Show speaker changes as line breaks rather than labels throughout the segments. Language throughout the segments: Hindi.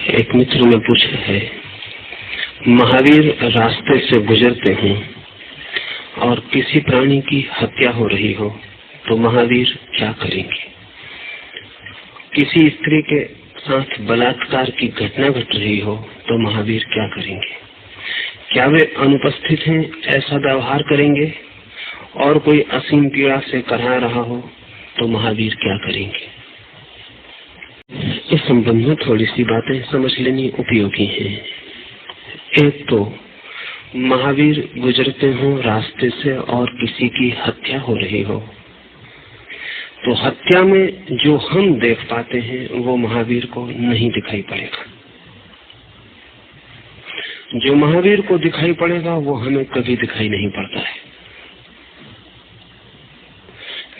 एक मित्र ने पूछा है, महावीर रास्ते से गुजरते हैं और किसी प्राणी की हत्या हो रही हो तो महावीर क्या करेंगे? किसी स्त्री के साथ बलात्कार की घटना घट रही हो तो महावीर क्या करेंगे? क्या वे अनुपस्थित हैं ऐसा व्यवहार करेंगे? और कोई असीम पीड़ा से करा रहा हो तो महावीर क्या करेंगे? इस संबंध में थोड़ी सी बातें समझ लेनी उपयोगी हैं। एक तो महावीर गुजरते हो रास्ते से और किसी की हत्या हो रही हो तो हत्या में जो हम देख पाते हैं वो महावीर को नहीं दिखाई पड़ेगा। जो महावीर को दिखाई पड़ेगा वो हमें कभी दिखाई नहीं पड़ता है।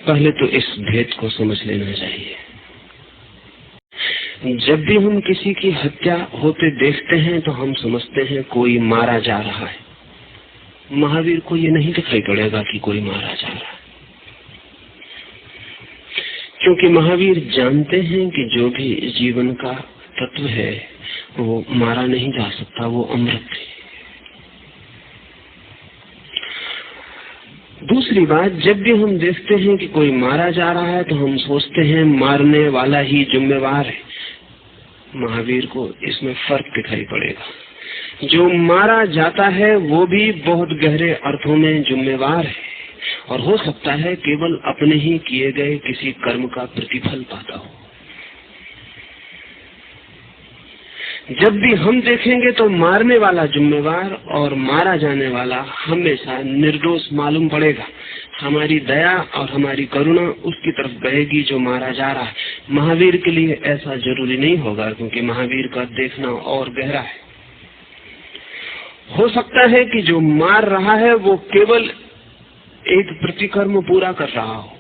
पहले तो इस भेद को समझ लेना चाहिए। जब भी हम किसी की हत्या होते देखते हैं तो हम समझते हैं कोई मारा जा रहा है। महावीर को ये नहीं दिखाई पड़ेगा कि कोई मारा जा रहा है, क्योंकि महावीर जानते हैं कि जो भी जीवन का तत्व है वो मारा नहीं जा सकता, वो अमृत है। दूसरी बात, जब भी हम देखते हैं कि कोई मारा जा रहा है तो हम सोचते हैं मारने वाला ही जिम्मेवार है। महावीर को इसमें फर्क दिखाई पड़ेगा। जो मारा जाता है वो भी बहुत गहरे अर्थों में जिम्मेवार है और हो सकता है केवल अपने ही किए गए किसी कर्म का प्रतिफल पाता हो। जब भी हम देखेंगे तो मारने वाला जिम्मेवार और मारा जाने वाला हमेशा निर्दोष मालूम पड़ेगा। हमारी दया और हमारी करुणा उसकी तरफ बहेगी जो मारा जा रहा है। महावीर के लिए ऐसा जरूरी नहीं होगा, क्योंकि महावीर का देखना और गहरा है। हो सकता है कि जो मार रहा है वो केवल एक प्रतिकर्म पूरा कर रहा हो,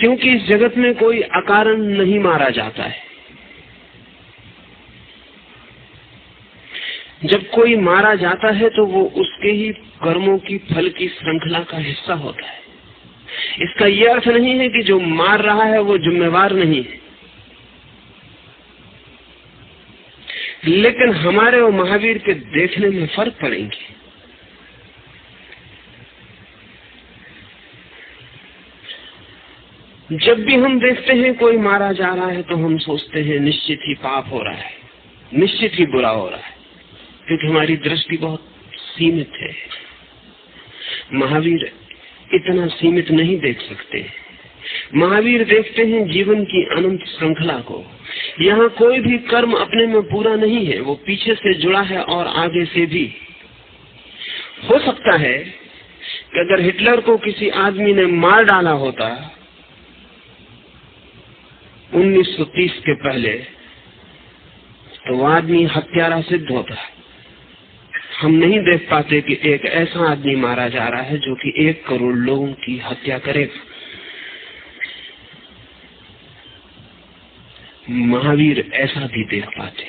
क्योंकि इस जगत में कोई अकारण नहीं मारा जाता है। जब कोई मारा जाता है तो वो उसके ही कर्मों की फल की श्रृंखला का हिस्सा होता है। इसका यह अर्थ नहीं है कि जो मार रहा है वो जिम्मेवार नहीं है, लेकिन हमारे और महावीर के देखने में फर्क पड़ेंगे। जब भी हम देखते हैं कोई मारा जा रहा है तो हम सोचते हैं निश्चित ही पाप हो रहा है, निश्चित ही बुरा हो रहा है, क्योंकि हमारी दृष्टि बहुत सीमित है। महावीर इतना सीमित नहीं देख सकते। महावीर देखते हैं जीवन की अनंत श्रृंखला को। यहाँ कोई भी कर्म अपने में पूरा नहीं है, वो पीछे से जुड़ा है और आगे से भी। हो सकता है कि अगर हिटलर को किसी आदमी ने मार डाला होता 1930 के पहले तो वो आदमी हत्यारा सिद्ध होता। हम नहीं देख पाते कि एक ऐसा आदमी मारा जा रहा है जो कि 1 करोड़ लोगों की हत्या करेगा। महावीर ऐसा भी देख पाते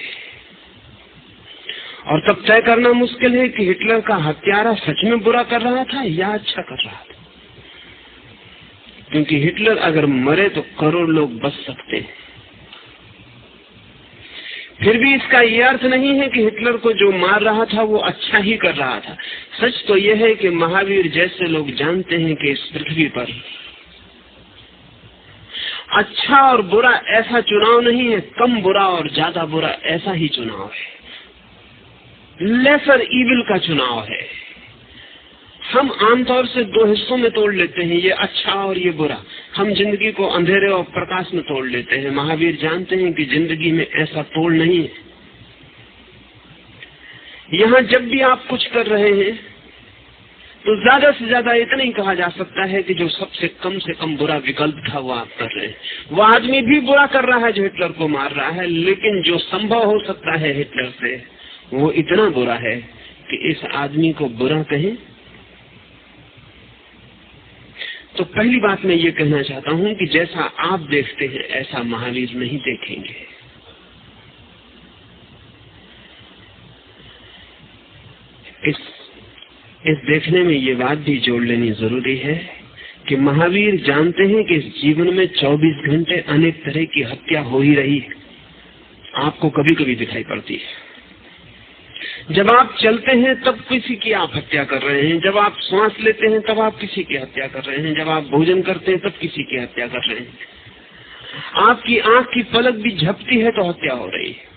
और तब तय करना मुश्किल है कि हिटलर का हत्यारा सच में बुरा कर रहा था या अच्छा कर रहा था, क्योंकि हिटलर अगर मरे तो करोड़ लोग बच सकते हैं। फिर भी इसका यह अर्थ नहीं है कि हिटलर को जो मार रहा था वो अच्छा ही कर रहा था। सच तो यह है कि महावीर जैसे लोग जानते हैं कि इस पृथ्वी पर अच्छा और बुरा ऐसा चुनाव नहीं है, कम बुरा और ज्यादा बुरा ऐसा ही चुनाव है। लेसर इविल का चुनाव है। हम आमतौर से 2 हिस्सों में तोड़ लेते हैं, ये अच्छा और ये बुरा। हम जिंदगी को अंधेरे और प्रकाश में तोड़ लेते हैं। महावीर जानते हैं कि जिंदगी में ऐसा तोड़ नहीं है। यहाँ जब भी आप कुछ कर रहे हैं तो ज्यादा से ज्यादा इतना ही कहा जा सकता है कि जो सबसे कम बुरा विकल्प था वो आप कर रहे हैं। वो आदमी भी बुरा कर रहा है जो हिटलर को मार रहा है, लेकिन जो संभव हो सकता है हिटलर से वो इतना बुरा है कि इस आदमी को बुरा कहें। तो पहली बात मैं ये कहना चाहता हूं कि जैसा आप देखते हैं ऐसा महावीर नहीं देखेंगे। इस देखने में ये बात भी जोड़ लेनी जरूरी है कि महावीर जानते हैं कि इस जीवन में 24 घंटे अनेक तरह की हत्या हो ही रही है। आपको कभी कभी दिखाई पड़ती है। जब आप चलते हैं तब किसी की आप हत्या कर रहे हैं, जब आप श्वास लेते हैं तब आप किसी की हत्या कर रहे हैं, जब आप भोजन करते हैं तब किसी की हत्या कर रहे हैं। आपकी आंख की पलक भी झपटी है तो हत्या हो रही है।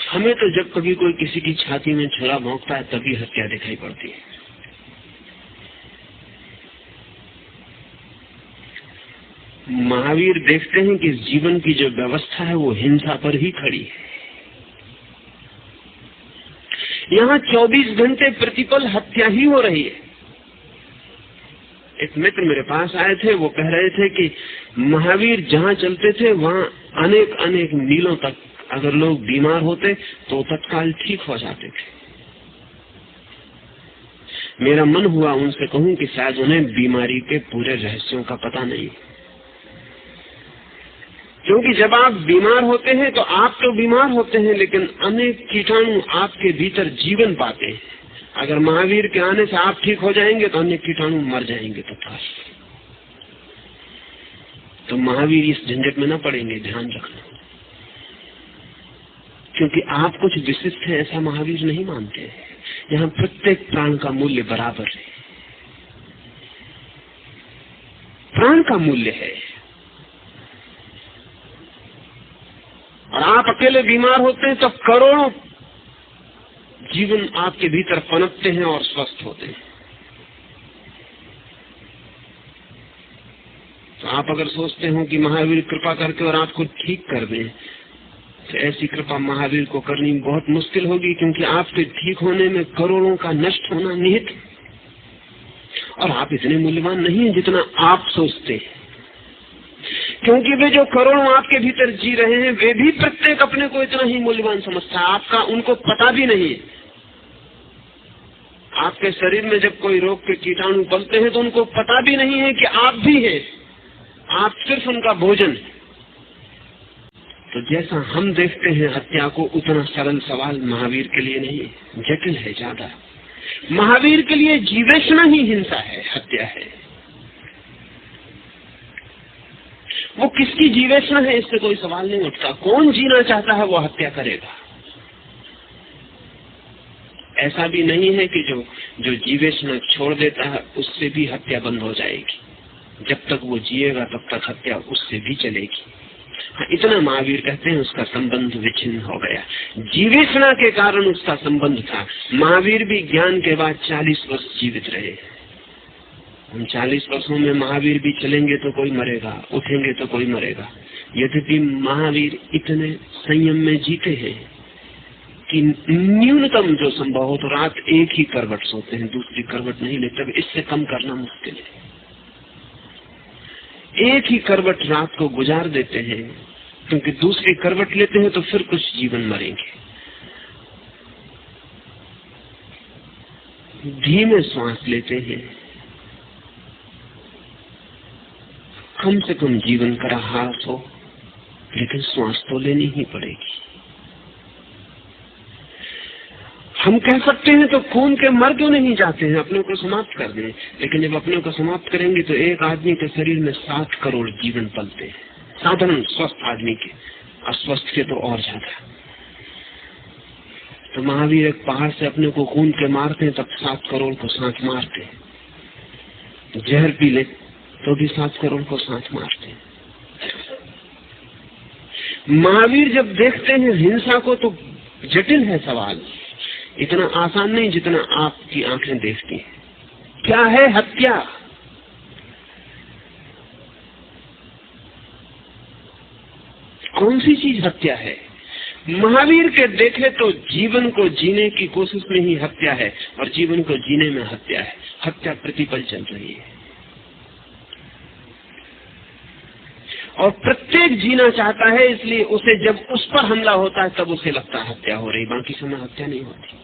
हमें तो जब कभी कोई किसी की छाती में छुरा भोंकता है तभी हत्या दिखाई पड़ती है। महावीर देखते हैं कि जीवन की जो व्यवस्था है वो हिंसा पर ही खड़ी है। यहाँ 24 घंटे प्रतिपल हत्या ही हो रही है। एक मित्र मेरे पास आए थे, वो कह रहे थे कि महावीर जहाँ चलते थे वहाँ अनेक अनेक मीलों तक अगर लोग बीमार होते तो तत्काल ठीक हो जाते थे। मेरा मन हुआ उनसे कहूं कि शायद उन्हें बीमारी के पूरे रहस्यों का पता नहीं, क्योंकि जब आप बीमार होते हैं तो आप तो बीमार होते हैं लेकिन अनेक कीटाणु आपके भीतर जीवन पाते हैं। अगर महावीर के आने से आप ठीक हो जाएंगे तो अनेक कीटाणु मर जाएंगे तत्काल। तो महावीर इस झंझट में न पड़ेंगे, ध्यान रखना, क्योंकि आप कुछ विशिष्ट है ऐसा महावीर नहीं मानते हैं। यहाँ प्रत्येक प्राण का मूल्य बराबर है, प्राण का मूल्य है। और आप अकेले बीमार होते हैं तो करोड़ों जीवन आपके भीतर पनपते हैं और स्वस्थ होते हैं। तो आप अगर सोचते हो कि महावीर कृपा करके और आपको ठीक कर दें, तो ऐसी कृपा महावीर को करनी बहुत मुश्किल होगी, क्योंकि आपके ठीक होने में करोड़ों का नष्ट होना निहित, और आप इतने मूल्यवान नहीं है जितना आप सोचते हैं। क्योंकि वे जो करोड़ों आपके भीतर जी रहे हैं वे भी प्रत्येक अपने को इतना ही मूल्यवान समझता है। आपका उनको पता भी नहीं है। आपके शरीर में जब कोई रोग के कीटाणु पलते हैं तो उनको पता भी नहीं है कि आप भी हैं, आप सिर्फ उनका भोजन है। तो जैसा हम देखते हैं हत्या को, उतना सरल सवाल महावीर के लिए नहीं, जटिल है ज्यादा। महावीर के लिए जीवेशना ही हिंसा है, हत्या है। वो किसकी जीवेशना है इससे कोई सवाल नहीं उठता। कौन जीना चाहता है वो हत्या करेगा। ऐसा भी नहीं है कि जो जीवेशना छोड़ देता है उससे भी हत्या बंद हो जाएगी। जब तक वो जिएगा तब तक हत्या उससे भी चलेगी। हाँ, इतना महावीर कहते हैं उसका संबंध विच्छिन्न हो गया। जीवेशना के कारण उसका संबंध था। महावीर भी ज्ञान के बाद 40 वर्ष जीवित रहे। उन 40 वर्षों में महावीर भी चलेंगे तो कोई मरेगा, उठेंगे तो कोई मरेगा। यद्यपि महावीर इतने संयम में जीते हैं कि न्यूनतम जो संभव हो तो रात एक ही करवट सोते हैं, दूसरी करवट नहीं लेते। इससे कम करना मुश्किल है। एक ही करवट रात को गुजार देते हैं, क्योंकि दूसरी करवट लेते हैं तो फिर कुछ जीवन मरेंगे। धीमे श्वास लेते हैं, कम से कम जीवन का ह्रास हो, लेकिन श्वास तो लेनी ही पड़ेगी। हम कह सकते हैं तो खून के मर क्यों नहीं जाते हैं, अपने को समाप्त कर दें। लेकिन जब अपने को समाप्त करेंगे तो एक आदमी के शरीर में 7 करोड़ जीवन पलते हैं, साधारण स्वस्थ आदमी के, अस्वस्थ के तो और ज्यादा। तो महावीर एक पहाड़ से अपने को खून के मारते हैं तब 7 करोड़ को सांस मारते हैं। जहर पी ले तो भी 7 करोड़ को सांस मारते हैं। महावीर जब देखते हैं हिंसा को तो जटिल है सवाल, इतना आसान नहीं जितना आपकी आंखें देखती हैं। क्या है हत्या? कौन सी चीज हत्या है? महावीर के देखे तो जीवन को जीने की कोशिश में ही हत्या है, और जीवन को जीने में हत्या है। हत्या प्रतिपल चल रही है, और प्रत्येक जीना चाहता है, इसलिए उसे जब उस पर हमला होता है तब उसे लगता है हत्या हो रही, बाकी समय हत्या नहीं होती।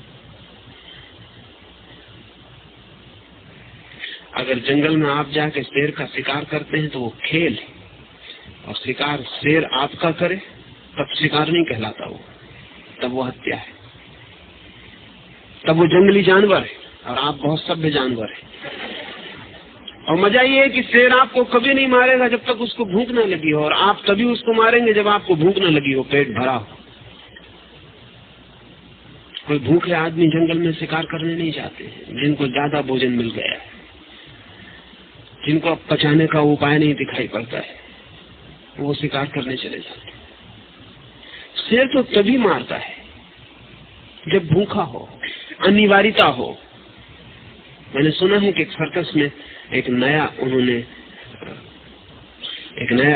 अगर जंगल में आप जाके शेर का शिकार करते हैं तो वो खेल है, और शिकार शेर आपका करे तब शिकार नहीं कहलाता, वो तब वो हत्या है। तब वो जंगली जानवर है और आप बहुत सभ्य जानवर है। और मजा ये है कि शेर आपको कभी नहीं मारेगा जब तक उसको भूख न लगी हो, और आप तभी उसको मारेंगे जब आपको भूख न लगी हो, पेट भरा हो। कोई भूखे आदमी जंगल में शिकार करने नहीं जाते हैं। जिनको ज्यादा भोजन मिल गया है, जिनको अब पचाने का उपाय नहीं दिखाई पड़ता है, वो शिकार करने चले जाते हैं। शेर तो तभी मारता है जब भूखा हो, अनिवार्यता हो। मैंने सुना है कि एक सर्कस में एक नया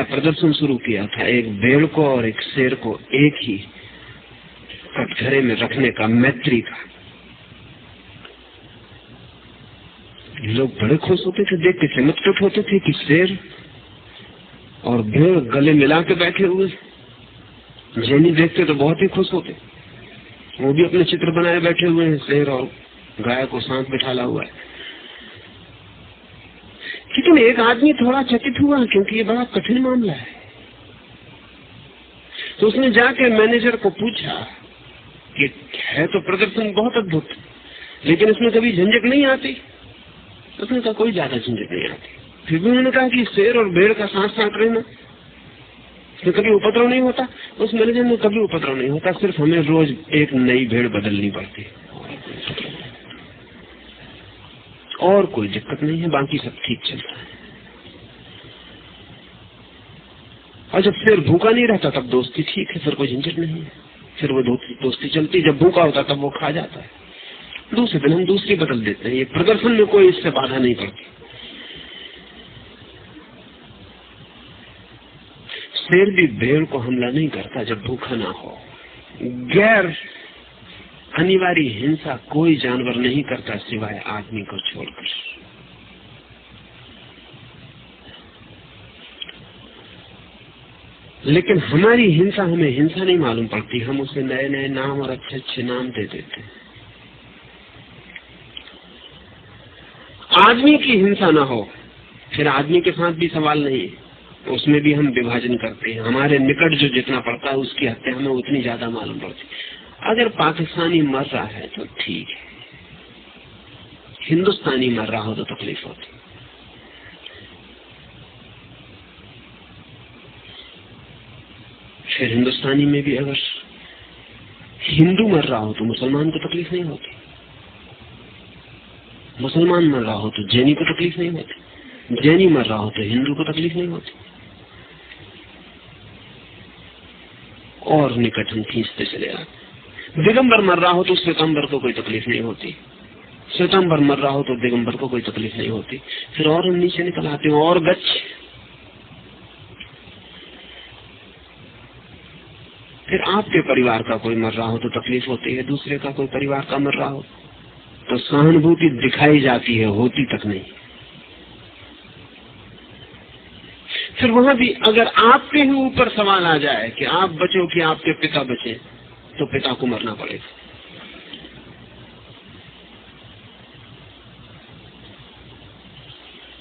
प्रदर्शन शुरू किया था। एक भेड़ को और एक शेर को एक ही कटघरे में रखने का, मैत्री का। लोग बड़े खुश होते थे, देख के चमत्कृत होते थे कि शेर और भेड़ गले मिला के बैठे हुए। जैनी देखते तो बहुत ही खुश होते, वो भी अपने चित्र बनाए बैठे हुए हैं, शेर और गाय को साथ बिठाला हुआ है। लेकिन एक आदमी थोड़ा चकित हुआ क्योंकि ये बड़ा कठिन मामला है। तो उसने जाके मैनेजर को पूछा कि है तो प्रदर्शन बहुत अद्भुत, लेकिन इसमें कभी झंझट नहीं आती? उसने कहा कोई ज्यादा झंझट नहीं आती। फिर भी उन्होंने कहा कि शेर और भेड़ का साथ साथ रहना, इसमें कभी उपद्रव नहीं होता? उस मैनेजर में कभी उपद्रव नहीं होता, सिर्फ हमें रोज एक नई भेड़ बदलनी पड़ती, और कोई दिक्कत नहीं है, बाकी सब ठीक चलता है। और जब शेर भूखा नहीं रहता तब दोस्ती ठीक है, फिर कोई झंझट नहीं है, फिर वो दोस्ती चलती। जब भूखा होता तब वो खा जाता है, दूसरे दिन हम दूसरी बदल देते हैं। ये प्रदर्शन में कोई इससे बाधा नहीं पड़ती। शेर भी भेड़ को हमला नहीं करता जब भूखा ना हो। गैर अनिवार्य हिंसा कोई जानवर नहीं करता सिवाय आदमी को छोड़कर। लेकिन हमारी हिंसा हमें हिंसा नहीं मालूम पड़ती, हम उसे नए नए नाम और अच्छे अच्छे नाम दे देते हैं। आदमी की हिंसा ना हो, फिर आदमी के साथ भी सवाल नहीं है, उसमें भी हम विभाजन करते हैं। हमारे निकट जो जितना पड़ता है उसकी हत्या हमें उतनी ज्यादा मालूम पड़ती। अगर पाकिस्तानी मर रहा है तो ठीक है, हिंदुस्तानी मर रहा हो तो तकलीफ होती। फिर हिंदुस्तानी में भी अगर हिंदू मर रहा हो तो मुसलमान को तकलीफ नहीं होती, मुसलमान मर रहा हो तो जैनी को तकलीफ नहीं होती, जैनी मर रहा हो तो हिंदू को तकलीफ नहीं होती। और निकट हम खींचते चले आते। दिगंबर मर रहा हो तो श्वेतांबर को कोई तकलीफ नहीं होती, श्वेतांबर मर रहा हो तो दिगंबर को कोई तकलीफ नहीं होती। फिर और हम नीचे निकल आते हैं और गच्छ। फिर आपके परिवार का कोई मर रहा हो तो तकलीफ होती है, दूसरे का कोई परिवार का मर रहा हो तो सहानुभूति दिखाई जाती है, होती तक नहीं। फिर वहां भी अगर आपके ही ऊपर सवाल आ जाए कि आप बचो कि आपके पिता बचे, तो पिता को मरना पड़ेगा।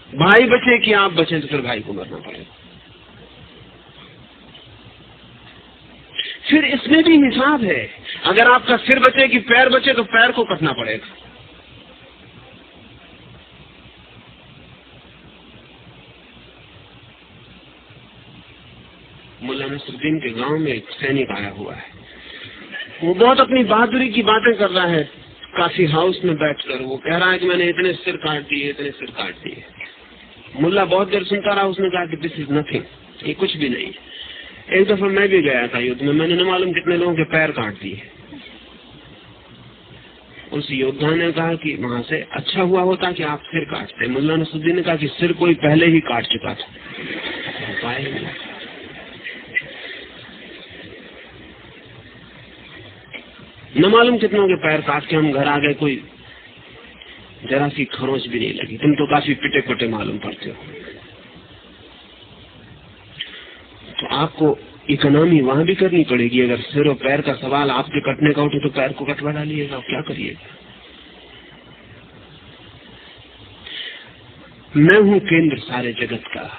भाई बचे कि आप बचे, तो फिर भाई को मरना पड़ेगा। फिर इसमें भी हिसाब है, अगर आपका सिर बचे कि पैर बचे तो पैर को कटना पड़ेगा। मुल्ला नसरुद्दीन के गांव में एक सैनिक आया हुआ है, वो बहुत अपनी बहादुरी की बातें कर रहा है काफी हाउस में बैठकर। वो कह रहा है कि मैंने इतने सिर काट दिए, इतने सिर काट दिए। मुल्ला बहुत देर सुनता रहा, उसने कहा कि दिस इज नथिंग, ये कुछ भी नहीं। एक दफा मैं भी गया था युद्ध में, मैंने न मालूम कितने लोगों के पैर काट दिए। उस योद्धा ने कहा कि वहां से अच्छा हुआ होता कि आप सिर काटते। मुल्ला नसरुद्दीन ने कहा कि सिर कोई पहले ही काट चुका था। न मालूम कितनों के पैर काट के हम घर आ गए, कोई जरा सी खरोंच भी नहीं लगी। तुम तो काफी पिटे पिटे मालूम पड़ते हो। तो आपको इकोनॉमी वहां भी करनी पड़ेगी। अगर सिर और पैर का सवाल आपके कटने का उठे तो पैर को कटवा डालिएगा, क्या करिएगा। मैं हूं केंद्र सारे जगत का,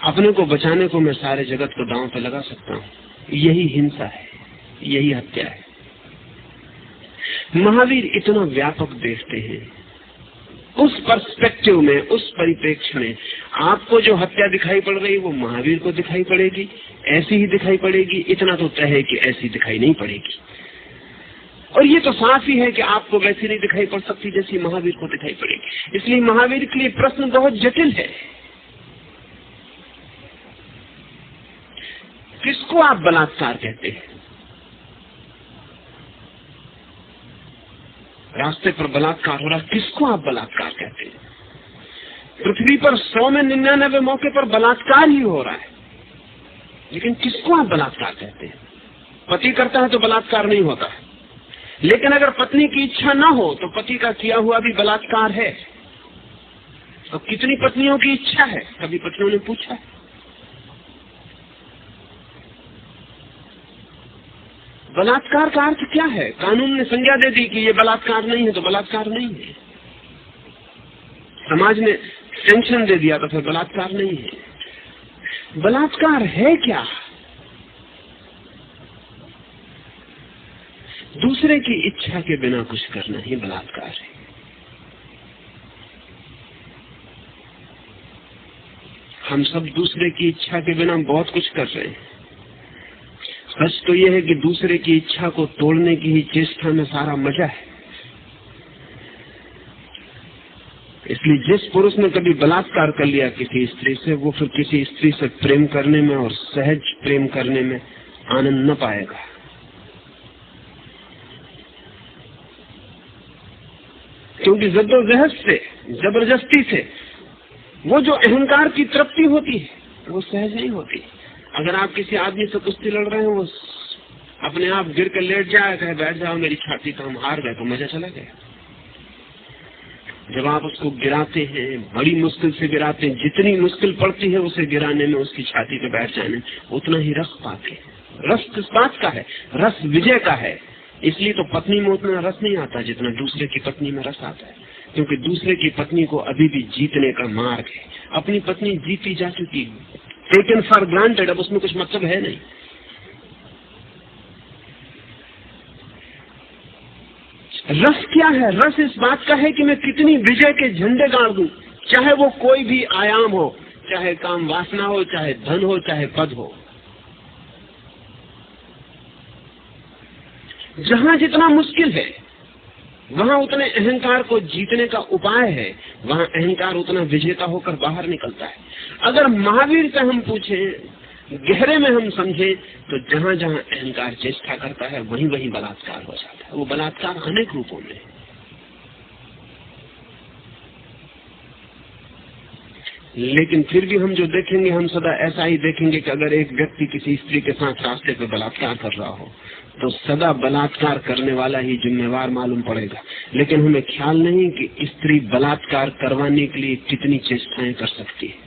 अपने को बचाने को मैं सारे जगत को दांव पे लगा सकता हूं। यही हिंसा है, यही हत्या है। महावीर इतना व्यापक देखते हैं उस पर्सपेक्टिव में, उस परिप्रेक्ष्य में आपको जो हत्या दिखाई पड़ रही वो महावीर को दिखाई पड़ेगी, ऐसी ही दिखाई पड़ेगी। इतना तो तय है कि ऐसी दिखाई नहीं पड़ेगी। और ये तो साफ ही है कि आपको वैसी नहीं दिखाई पड़ सकती जैसी महावीर को दिखाई पड़ेगी। इसलिए महावीर के लिए प्रश्न बहुत जटिल है। किसको आप बलात्कार कहते हैं? रास्ते पर बलात्कार हो रहा, किसको आप बलात्कार कहते हैं? पृथ्वी पर 100 में 99 मौके पर बलात्कार ही हो रहा है, लेकिन किसको आप बलात्कार कहते हैं? पति करता है तो बलात्कार नहीं होता है, लेकिन अगर पत्नी की इच्छा ना हो तो पति का किया हुआ भी बलात्कार है। तो कितनी पत्नियों की इच्छा है, कभी पत्नियों ने पूछा है? बलात्कार का अर्थ क्या है? कानून ने संज्ञा दे दी कि ये बलात्कार नहीं है तो बलात्कार नहीं है। समाज ने सेंक्शन दे दिया तो फिर बलात्कार नहीं है। बलात्कार है क्या? दूसरे की इच्छा के बिना कुछ करना ही बलात्कार है। हम सब दूसरे की इच्छा के बिना बहुत कुछ कर रहे हैं। सच तो यह है कि दूसरे की इच्छा को तोड़ने की ही चेष्टा में सारा मजा है। इसलिए जिस पुरुष ने कभी बलात्कार कर लिया किसी स्त्री से, वो फिर किसी स्त्री से प्रेम करने में और सहज प्रेम करने में आनंद न पाएगा। क्योंकि जद्दोजहद से, जबरदस्ती से वो जो अहंकार की तृप्ति होती है वो सहज नहीं होती। अगर आप किसी आदमी से कुश्ती लड़ रहे हैं, वो अपने आप गिर कर लेट जाए, कहे बैठ जाओ मेरी छाती, तो हम हार गए, तो मजा चला गया। जब आप उसको गिराते हैं, बड़ी मुश्किल से गिराते हैं, जितनी मुश्किल पड़ती है उसे गिराने में, उसकी छाती पे बैठ जाने, उतना ही रस पाते। रस किस बात का है? रस विजय का है। इसलिए तो पत्नी में उतना रस नहीं आता जितना दूसरे की पत्नी में रस आता है, क्योंकि दूसरे की पत्नी को अभी भी जीतने का मार्ग है। अपनी पत्नी जीती जा चुकी, टेकन फॉर ग्रांटेड, अब उसमें कुछ मतलब है नहीं। रस क्या है? रस इस बात का है कि मैं कितनी विजय के झंडे गाड़ दूं, चाहे वो कोई भी आयाम हो, चाहे काम वासना हो, चाहे धन हो, चाहे पद हो। जहां जितना मुश्किल है वहां उतने अहंकार को जीतने का उपाय है, वहां अहंकार उतना विजेता होकर बाहर निकलता है। अगर महावीर से हम पूछें, गहरे में हम समझे, तो जहां जहां अहंकार चेष्टा करता है वहीं वहीं बलात्कार हो जाता है। वो बलात्कार अनेक रूपों में। लेकिन फिर भी हम जो देखेंगे, हम सदा ऐसा ही देखेंगे कि अगर एक व्यक्ति किसी स्त्री के साथ रास्ते पे बलात्कार कर रहा हो तो सदा बलात्कार करने वाला ही जिम्मेवार मालूम पड़ेगा। लेकिन हमें ख्याल नहीं कि स्त्री बलात्कार करवाने के लिए कितनी चेष्टाएं कर सकती है।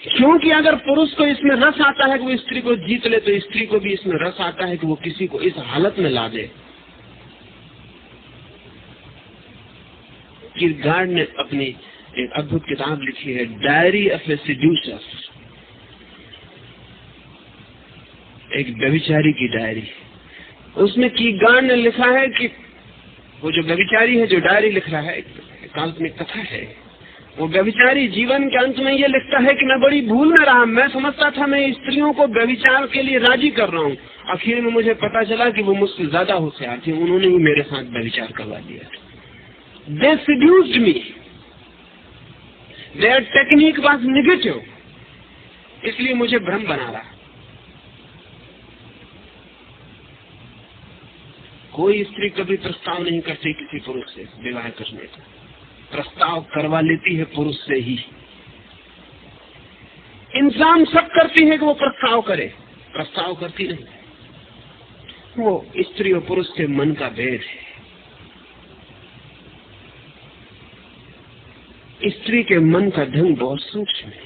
क्योंकि अगर पुरुष को इसमें रस आता है कि वो स्त्री को जीत ले, तो स्त्री को भी इसमें रस आता है कि वो किसी को इस हालत में ला दे। किरगार्ड ने अपनी एक अद्भुत किताब लिखी है, डायरी ऑफ ए सेड्यूसर, एक व्यभिचारी की डायरी। उसमें किरगार्ड ने लिखा है कि वो जो व्यभिचारी है, जो डायरी लिख रहा है, काल्पनिक कथा है, वो व्यभिचारी जीवन के अंत में ये लिखता है कि मैं बड़ी भूल में रहा। मैं समझता था मैं स्त्रियों को व्यभिचार के लिए राजी कर रहा हूँ, आखिर में मुझे पता चला कि वो मुझसे ज्यादा होशियार थी, उन्होंने ही मेरे साथ व्यभिचार करवा दिया। They seduced me. Their technique was negative. इसलिए मुझे भ्रम बना रहा। कोई स्त्री कभी प्रस्ताव नहीं करती किसी पुरुष से विवाह करने का, प्रस्ताव करवा लेती है पुरुष से ही। इंसान सब करती है कि वो प्रस्ताव करे, प्रस्ताव करती नहीं। वो स्त्री और पुरुष के मन का भेद है। स्त्री के मन का ढंग बहुत सूक्ष्म है।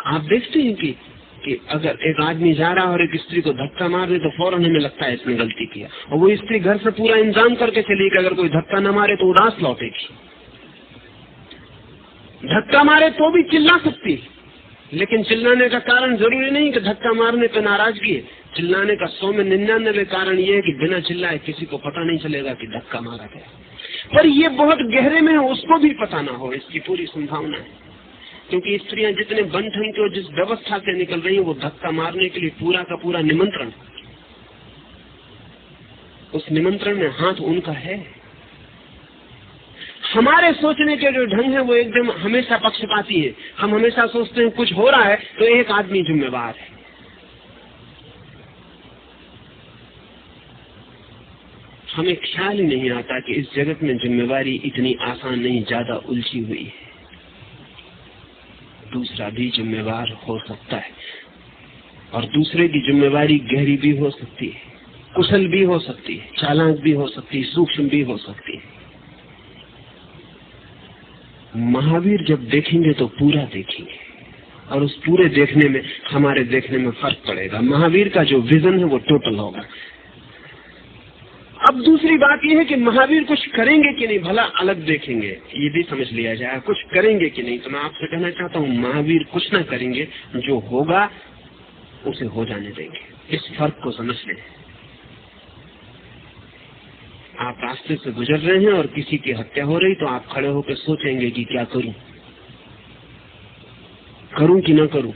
आप देखते हैं कि अगर एक आदमी जा रहा है और एक स्त्री को धक्का मार दे तो फौरन हमें लगता है इसने गलती किया, और वो स्त्री घर से पूरा इंतजाम करके चली कि अगर कोई धक्का न मारे तो उदास लौटेगी। धक्का मारे तो भी चिल्ला सकती, लेकिन चिल्लाने का कारण जरूरी नहीं कि धक्का मारने पर नाराजगी है। चिल्लाने का 100 में 99 कारण ये है कि बिना चिल्लाए किसी को पता नहीं चलेगा कि धक्का मारा गया। पर ये बहुत गहरे में है, उसको भी पता ना हो, इसकी पूरी संभावना है। क्योंकि स्त्रियां जितने बन ठन के और जिस व्यवस्था से निकल रही है, वो धक्का मारने के लिए पूरा का पूरा निमंत्रण, उस निमंत्रण में हाथ उनका है। हमारे सोचने के जो ढंग है वो एकदम हमेशा पक्षपाती है। हम हमेशा सोचते हैं कुछ हो रहा है तो एक आदमी जिम्मेवार है। हमें ख्याल ही नहीं आता कि इस जगत में जिम्मेवारी इतनी आसान नहीं, ज्यादा उलझी हुई है। दूसरा भी जिम्मेवार हो सकता है और दूसरे की जिम्मेवारी गहरी भी हो सकती है, कुशल भी हो सकती है, चालाक भी हो सकती है, सूक्ष्म भी हो सकती है। महावीर जब देखेंगे तो पूरा देखेंगे और उस पूरे देखने में हमारे देखने में फर्क पड़ेगा। महावीर का जो विजन है वो टोटल होगा। अब दूसरी बात यह है कि महावीर कुछ करेंगे कि नहीं, भला अलग देखेंगे, ये भी समझ लिया जाए। कुछ करेंगे कि नहीं, तो मैं आपसे कहना चाहता हूँ महावीर कुछ ना करेंगे, जो होगा उसे हो जाने देंगे। इस फर्क को समझ लें। आप रास्ते से गुजर रहे हैं और किसी की हत्या हो रही तो आप खड़े होकर सोचेंगे कि क्या करूं, करूं कि ना करूं।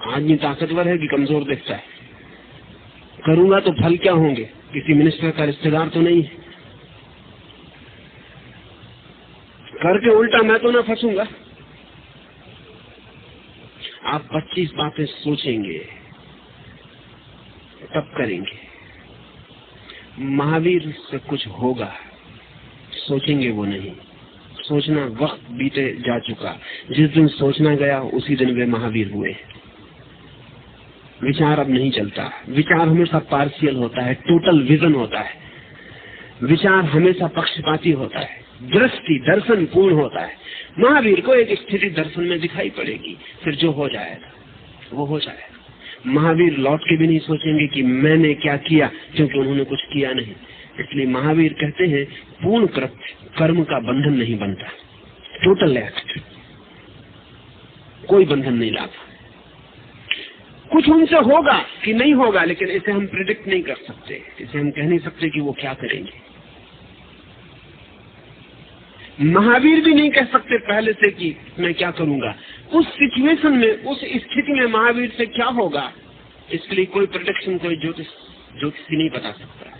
आदमी ताकतवर है कि कमजोर दिखता है, करूंगा तो फल क्या होंगे, किसी मिनिस्टर का रिश्तेदार तो नहीं है, करके उल्टा मैं तो ना फंसूंगा। आप 25 बातें सोचेंगे तब करेंगे। महावीर से कुछ होगा, सोचेंगे वो नहीं। सोचना वक्त बीते जा चुका। जिस दिन सोचना गया उसी दिन वे महावीर हुए। विचार अब नहीं चलता। विचार हमेशा पार्शियल होता है, टोटल विजन होता है। विचार हमेशा पक्षपाती होता है, दृष्टि दर्शन पूर्ण होता है। महावीर को एक स्थिति दर्शन में दिखाई पड़ेगी, फिर जो हो जाएगा वो हो जाएगा। महावीर लौट के भी नहीं सोचेंगे कि मैंने क्या किया, क्योंकि उन्होंने कुछ किया नहीं। इसलिए महावीर कहते हैं पूर्ण कर्म का बंधन नहीं बनता, टोटल एक्ट, कोई बंधन नहीं लाता। कुछ उनसे होगा कि नहीं होगा, लेकिन इसे हम प्रिडिक्ट नहीं कर सकते, इसे हम कह नहीं सकते कि वो क्या करेंगे। महावीर भी नहीं कह सकते पहले से कि मैं क्या करूंगा। उस सिचुएशन में, उस स्थिति में महावीर से क्या होगा, इसके लिए कोई प्रेडिक्शन, कोई ज्योतिषी नहीं बता सकता।